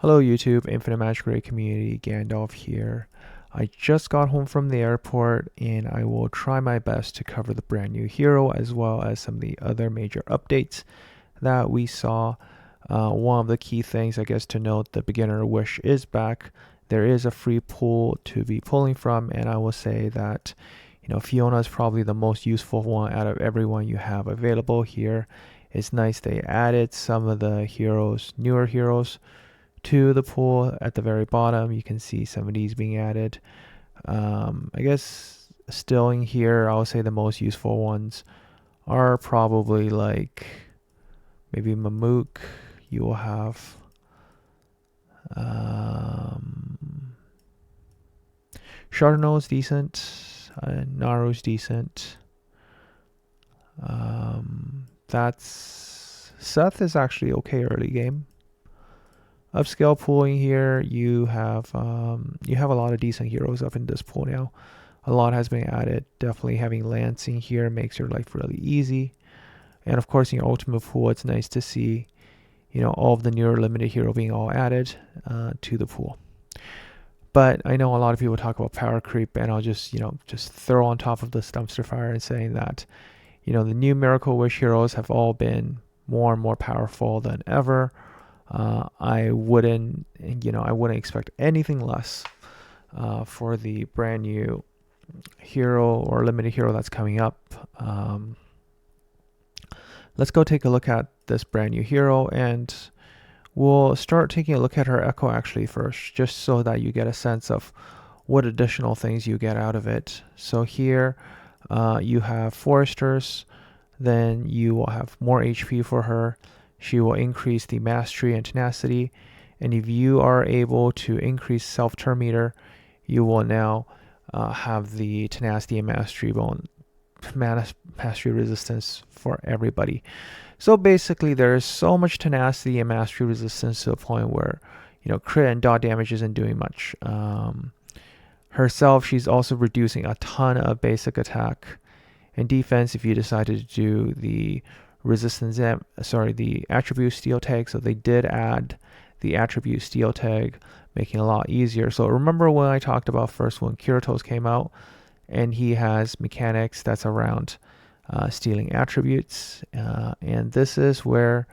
Hello YouTube, Infinite Magicraid community, Gandalf here. I just got home from the airport and I will try my best to cover the brand new hero as well as some of the other major updates that we saw. One of the key things I guess to note, the beginner wish is back. There is a free pool to be pulling from, and I will say that Fiona is probably the most useful one out of everyone you have available here. It's nice they added some of the heroes, newer heroes, to the pool at the very bottom. You can see some of these being added. I guess still in here, I would say the most useful ones are probably like maybe Mamook. You will have Chardonnay's decent. Naru's decent. That's Seth is actually okay early game. Upscale pooling here, you have a lot of decent heroes up in this pool now. A lot has been added. Definitely having Lancing here makes your life really easy. And of course, in your ultimate pool, it's nice to see, all of the newer limited hero being all added to the pool. But I know a lot of people talk about power creep, and I'll just throw on top of this dumpster fire and saying that, the new Miracle Wish heroes have all been more and more powerful than ever. I wouldn't expect anything less for the brand new hero or limited hero that's coming up. Let's go take a look at this brand new hero, and we'll start taking a look at her echo actually first, just so that you get a sense of what additional things you get out of it. So here you have Foresters, then you will have more HP for her. She will increase the mastery and tenacity, and if you are able to increase self-turn meter, you will now have the tenacity and mastery resistance for everybody. So basically, there is so much tenacity and mastery resistance to the point where crit and dot damage isn't doing much. Herself, she's also reducing a ton of basic attack and defense if you decided to do the the attribute steel tag. So they did add the attribute steel tag, making it a lot easier. So remember when I talked about first when Kirito's came out, and he has mechanics that's around stealing attributes, and this is where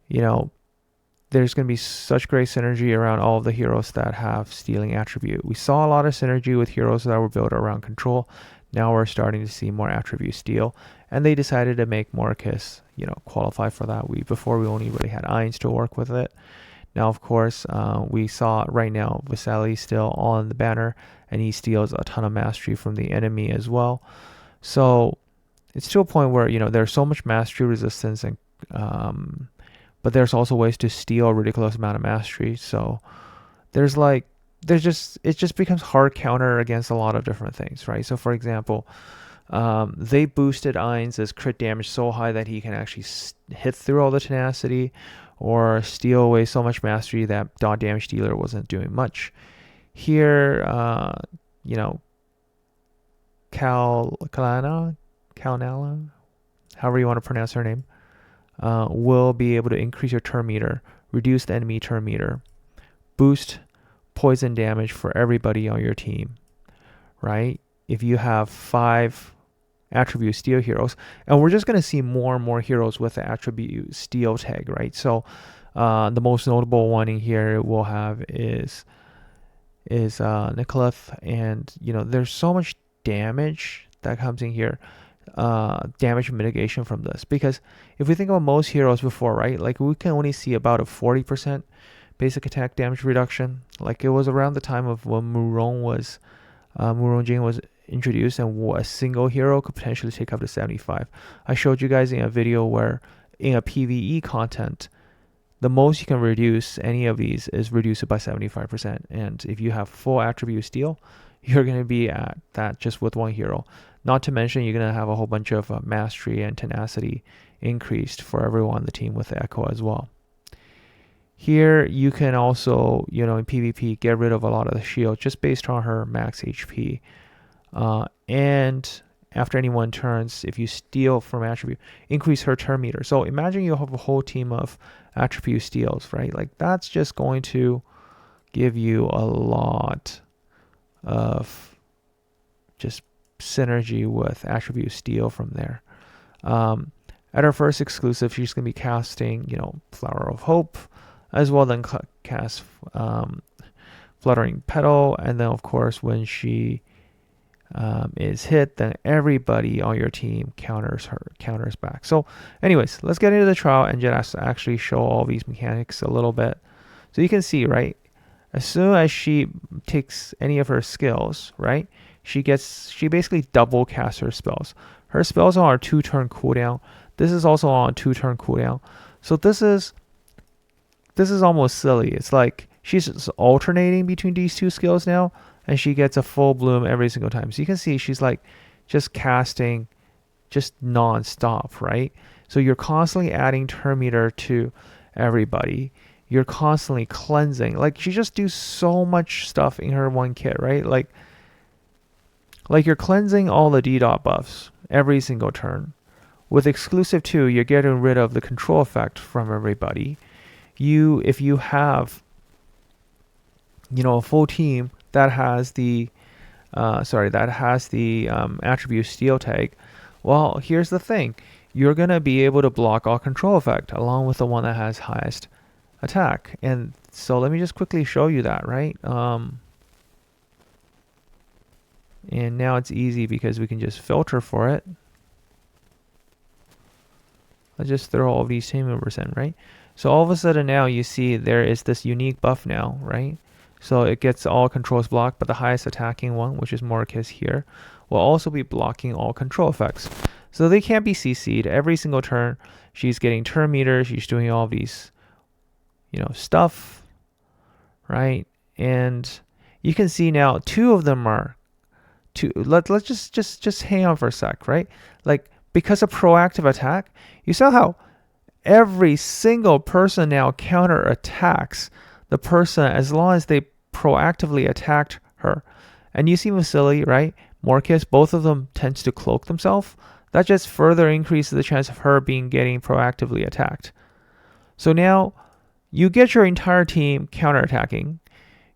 there's going to be such great synergy around all of the heroes that have stealing attribute. We saw a lot of synergy with heroes that were built around control. Now we're starting to see more attribute steal, and they decided to make Morcus, qualify for that. Before we only really had Ainz to work with it. Now, of course, we saw right now Vasali still on the banner, and he steals a ton of mastery from the enemy as well. So it's to a point where there's so much mastery resistance, and but there's also ways to steal a ridiculous amount of mastery. So it just becomes hard counter against a lot of different things, right? So for example, they boosted Ainz's crit damage so high that he can actually hit through all the tenacity or steal away so much mastery that dot damage dealer wasn't doing much. Here, Kallana, however you want to pronounce her name, will be able to increase your turn meter, reduce the enemy turn meter, boost poison damage for everybody on your team, right? If you have 5 attribute steal heroes, and we're just going to see more and more heroes with the attribute steal tag, right? So the most notable one in here we'll have is Nicolith, and there's so much damage that comes in here, damage mitigation from this, because if we think about most heroes before, right, like we can only see about a 40% basic attack damage reduction. Like it was around the time of when Muron Jing was introduced, and a single hero could potentially take up to 75. I showed you guys in a video where in a PvE content, the most you can reduce any of these is reduce it by 75%. And if you have full attribute steal, you're going to be at that just with one hero. Not to mention you're going to have a whole bunch of mastery and tenacity increased for everyone on the team with the Echo as well. Here you can also, in PvP, get rid of a lot of the shield just based on her max HP. And after any 1 turns, if you steal from attribute, increase her turn meter. So imagine you have a whole team of attribute steals, right? Like that's just going to give you a lot of just synergy with attribute steal from there. At her first exclusive, she's going to be casting, Flower of Hope, as well then cast Fluttering Petal, and then of course when she is hit, then everybody on your team counters back. So anyways, let's get into the trial and just actually show all these mechanics a little bit. So you can see, right, as soon as she takes any of her skills, right, she basically double casts her spells. Her spells are on a 2-turn cooldown. This is also on a 2-turn cooldown. So this is almost silly. It's like she's just alternating between these two skills now, and she gets a full bloom every single time. So you can see she's like just casting just non-stop, right? So you're constantly adding turn meter to everybody. You're constantly cleansing. Like she just do so much stuff in her one kit, right? Like you're cleansing all the D dot buffs every single turn. With exclusive 2, you're getting rid of the control effect from everybody. If you have a full team that has the attribute steal tag, well, here's the thing. You're going to be able to block all control effect along with the one that has highest attack. And so let me just quickly show you that, right? And now it's easy because we can just filter for it. Let's just throw all these team members in, right? So all of a sudden now you see there is this unique buff now, right? So it gets all controls blocked, but the highest attacking one, which is Morcus here, will also be blocking all control effects. So they can't be CC'd. Every single turn, she's getting turn meters, she's doing all these, stuff, right? And you can see now 2 of them are let's just hang on for a sec, right? Like because of proactive attack, you saw how every single person now counter attacks the person as long as they proactively attacked her. And you see Vasily, right? Morcus, both of them tends to cloak themselves. That just further increases the chance of her getting proactively attacked. So now you get your entire team counterattacking.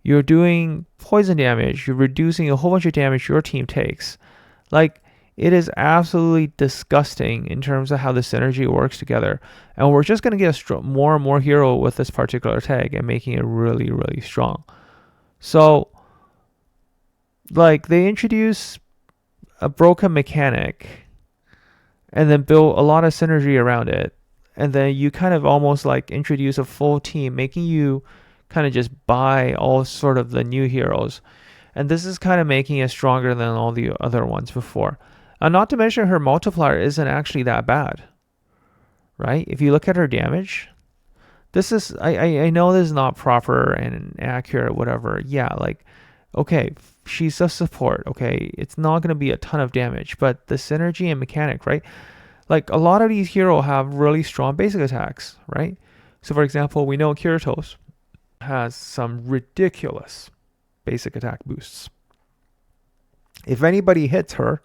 You're doing poison damage. You're reducing a whole bunch of damage your team takes. Like, it is absolutely disgusting in terms of how the synergy works together. And we're just going to get more and more hero with this particular tag and making it really, really strong. So, like, they introduce a broken mechanic and then build a lot of synergy around it. And then you kind of almost like introduce a full team, making you kind of just buy all sort of the new heroes. And this is kind of making it stronger than all the other ones before. Not to mention her multiplier isn't actually that bad, right? If you look at her damage, this is, I know this is not proper and accurate, whatever. Yeah, like, okay, she's a support, okay? It's not going to be a ton of damage, but the synergy and mechanic, right? Like, a lot of these heroes have really strong basic attacks, right? So, for example, we know Kiratos has some ridiculous basic attack boosts. If anybody hits her,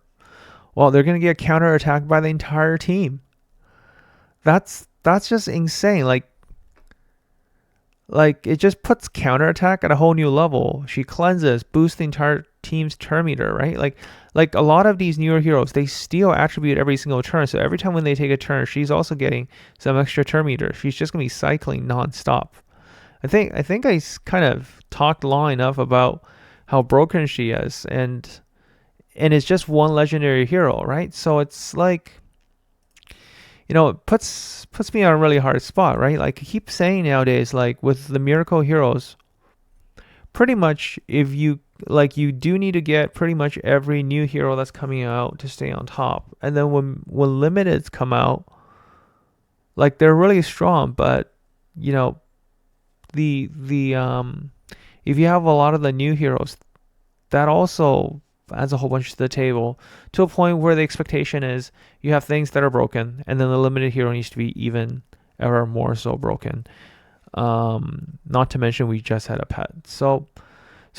well, they're going to get counterattacked by the entire team. That's just insane. Like it just puts counterattack at a whole new level. She cleanses, boosts the entire team's turn meter, right? Like a lot of these newer heroes, they steal attribute every single turn. So every time when they take a turn, she's also getting some extra turn meter. She's just going to be cycling nonstop. I think I kind of talked long enough about how broken she is, and it's just one legendary hero, right? So it's like, it puts me on a really hard spot, right? Like I keep saying nowadays, like with the miracle heroes, pretty much if you do need to get pretty much every new hero that's coming out to stay on top. And then when limiteds come out, like they're really strong, but the if you have a lot of the new heroes, that also adds a whole bunch to the table, to a point where the expectation is you have things that are broken, and then the limited hero needs to be even ever more so broken. Not to mention we just had a pet. So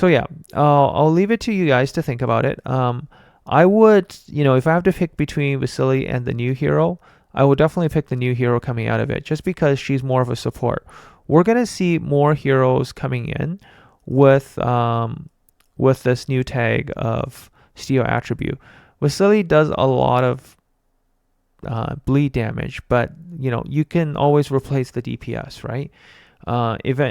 yeah, I'll leave it to you guys to think about it. I would, if I have to pick between Vasily and the new hero, I will definitely pick the new hero coming out of it just because she's more of a support. We're gonna see more heroes coming in with this new tag of Steel attribute. Vasily does a lot of bleed damage, but you can always replace the DPS, right?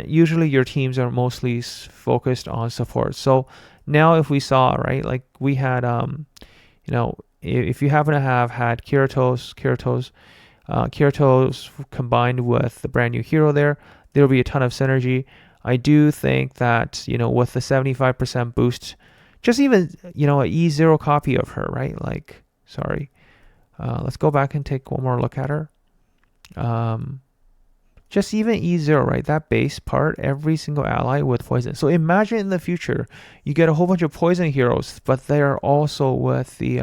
Usually your teams are mostly focused on support. So now if we saw, right, like we had if you happen to have had Kiratos combined with the brand new hero there'll be a ton of synergy. I do think that, with the 75% boost, just even, a E0 copy of her, right? Like, sorry. Let's go back and take one more look at her. Just even E0, right? That base part, every single ally with poison. So imagine in the future, you get a whole bunch of poison heroes, but they are also with the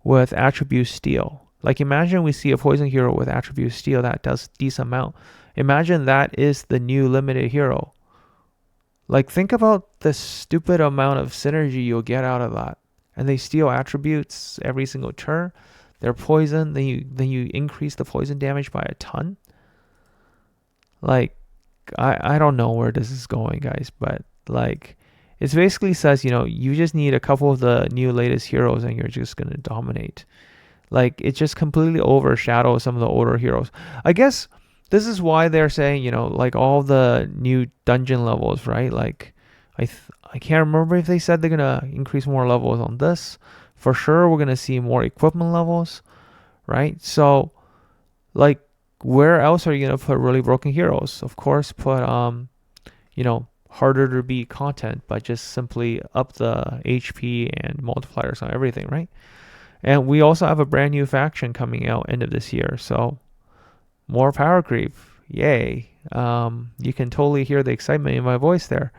with attribute steal. Like imagine we see a poison hero with attribute steal that does decent amount. Imagine that is the new limited hero. Like think about the stupid amount of synergy you'll get out of that. And they steal attributes every single turn. They're poison. Then you increase the poison damage by a ton. Like I don't know where this is going, guys, but like it basically says, you just need a couple of the new latest heroes and you're just gonna dominate. Like it just completely overshadows some of the older heroes. I guess this is why they're saying, like all the new dungeon levels, right? Like I can't remember if they said they're gonna increase more levels on this. For sure, we're gonna see more equipment levels, right? So, like, where else are you gonna put really broken heroes? Of course, put harder to beat content, but just simply up the HP and multipliers on everything, right? And we also have a brand new faction coming out end of this year, so more power creep, yay! You can totally hear the excitement in my voice there.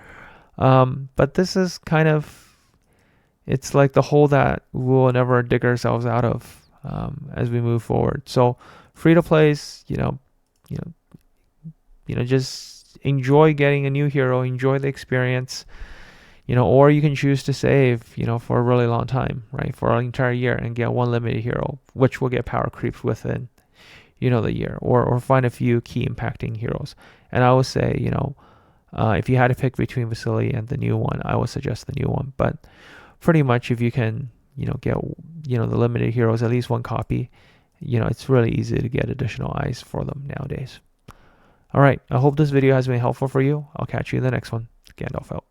But this is kind of, it's like the hole that we'll never dig ourselves out of as we move forward. So free to plays, just enjoy getting a new hero, enjoy the experience, or you can choose to save, for a really long time, right, for an entire year and get one limited hero, which will get power creeps within, the year, or find a few key impacting heroes. And I would say, if you had to pick between Vasily and the new one, I would suggest the new one. But pretty much if you can, get, the limited heroes, at least one copy, it's really easy to get additional eyes for them nowadays. All right. I hope this video has been helpful for you. I'll catch you in the next one. Gandalf out.